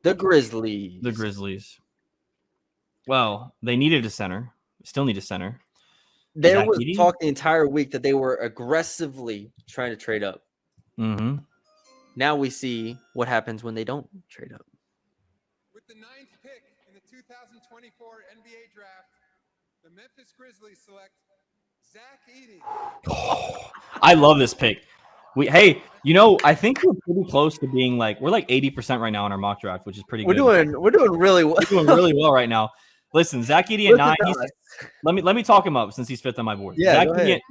The Grizzlies. The Grizzlies. Well, they needed a center. Still need a center. There Zach was Edey? talk the entire week that they were aggressively trying to trade up. Mm-hmm. Now we see what happens when they don't trade up. With the 9th pick in the 2024 NBA draft, the Memphis Grizzlies select Zach Edey. Oh, I love this pick. I think we're pretty close to being we're 80% right now in our mock draft, which is pretty good. We're doing really well. We're doing really well right now. Listen, Zach Edey at 9. Let me talk him up since he's 5th on my board. Yeah,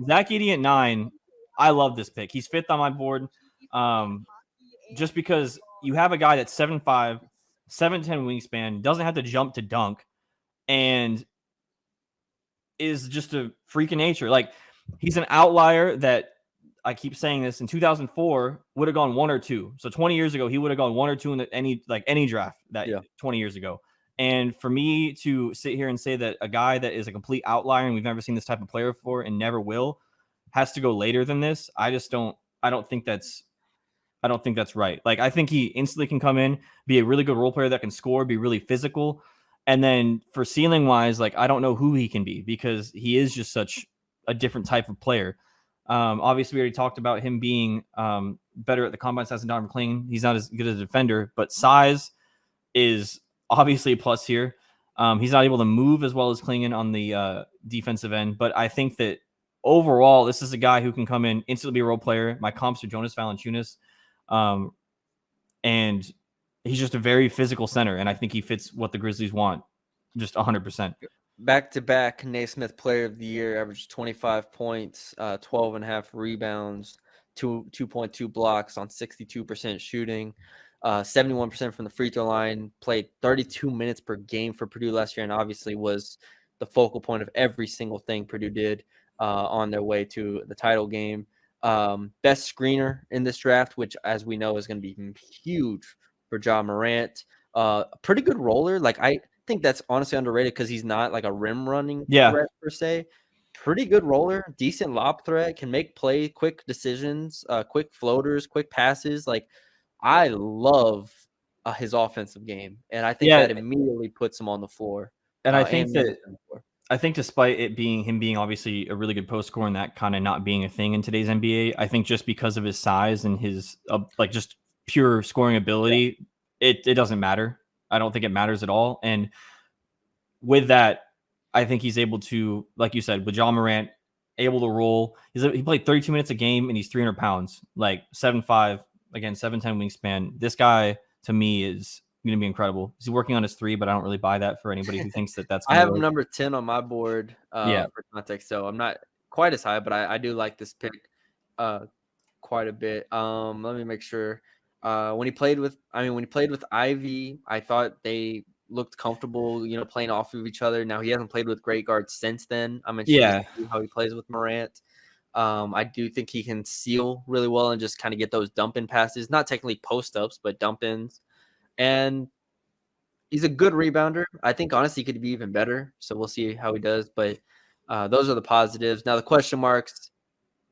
Zach Edey at 9. I love this pick. He's 5th on my board. Just because you have a guy that's 7'5", 7'10" wingspan, doesn't have to jump to dunk, and is just a freak of nature. He's an outlier that, I keep saying this, in 2004 would have gone 1 or 2. So 20 years ago, he would have gone 1 or 2 in any draft 20 years ago. And for me to sit here and say that a guy that is a complete outlier and we've never seen this type of player before and never will has to go later than this, I don't think that's right. I think he instantly can come in, be a really good role player that can score, be really physical. And then for ceiling wise, I don't know who he can be because he is just such a different type of player. Obviously, we already talked about him being better at the combine size than Donovan Clingan. He's not as good as a defender, but size is obviously a plus here. He's not able to move as well as Clingan on the defensive end, but I think that overall, this is a guy who can come in, instantly be a role player. My comps are Jonas Valanciunas, and he's just a very physical center, and I think he fits what the Grizzlies want, just 100%. Back-to-back Naismith Player of the Year, averaged 25 points, 12.5 rebounds, 2.2 blocks on 62% shooting, 71% from the free throw line, played 32 minutes per game for Purdue last year, and obviously was the focal point of every single thing Purdue did on their way to the title game. Best screener in this draft, which, as we know, is going to be huge for Ja Morant. Pretty good roller. I think that's honestly underrated because he's not a rim running threat per se. Pretty good roller, decent lob threat, can make play, quick decisions, quick floaters, quick passes. I love his offensive game, and I think that immediately puts him on the floor. And I think despite it being him being obviously a really good post scorer and that kind of not being a thing in today's NBA, I think just because of his size and his just pure scoring ability, it doesn't matter. I don't think it matters at all. And with that, I think he's able to, like you said, with Ja Morant, able to roll. He played 32 minutes a game and he's 300 pounds, 7'5", again, 7'10" wingspan. This guy, to me, is going to be incredible. He's working on his 3, but I don't really buy that for anybody who thinks that's I have him number 10 on my board for context, so I'm not quite as high, but I do like this pick quite a bit. Let me make sure. When he played with Ivy, I thought they looked comfortable, playing off of each other. Now he hasn't played with great guards since then. I'm interested to see how he plays with Morant. I do think he can seal really well and just kind of get those dump-in passes, not technically post-ups, but dump-ins. And he's a good rebounder. I think, honestly, he could be even better. So we'll see how he does. But those are the positives. Now, the question marks,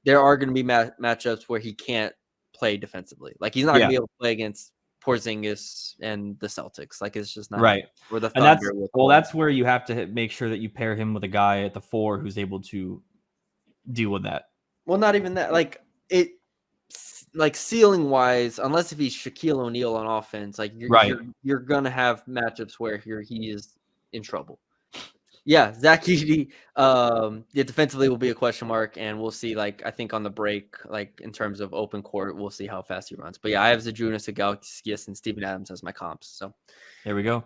there are going to be matchups where he can't play defensively. He's not going to be able to play against Porzingis and the Celtics. It's just not right. Or the Thunder. That's where you have to make sure that you pair him with a guy at the 4 who's able to deal with that. Well, not even that. Ceiling wise, unless if he's Shaquille O'Neal on offense, you're gonna have matchups where he is in trouble. Yeah, Zach Edey, defensively will be a question mark, and we'll see. I think on the break, in terms of open court, we'll see how fast he runs. But yeah, I have Zydrunas, Ilgauskas, and Steven Adams as my comps. So there we go.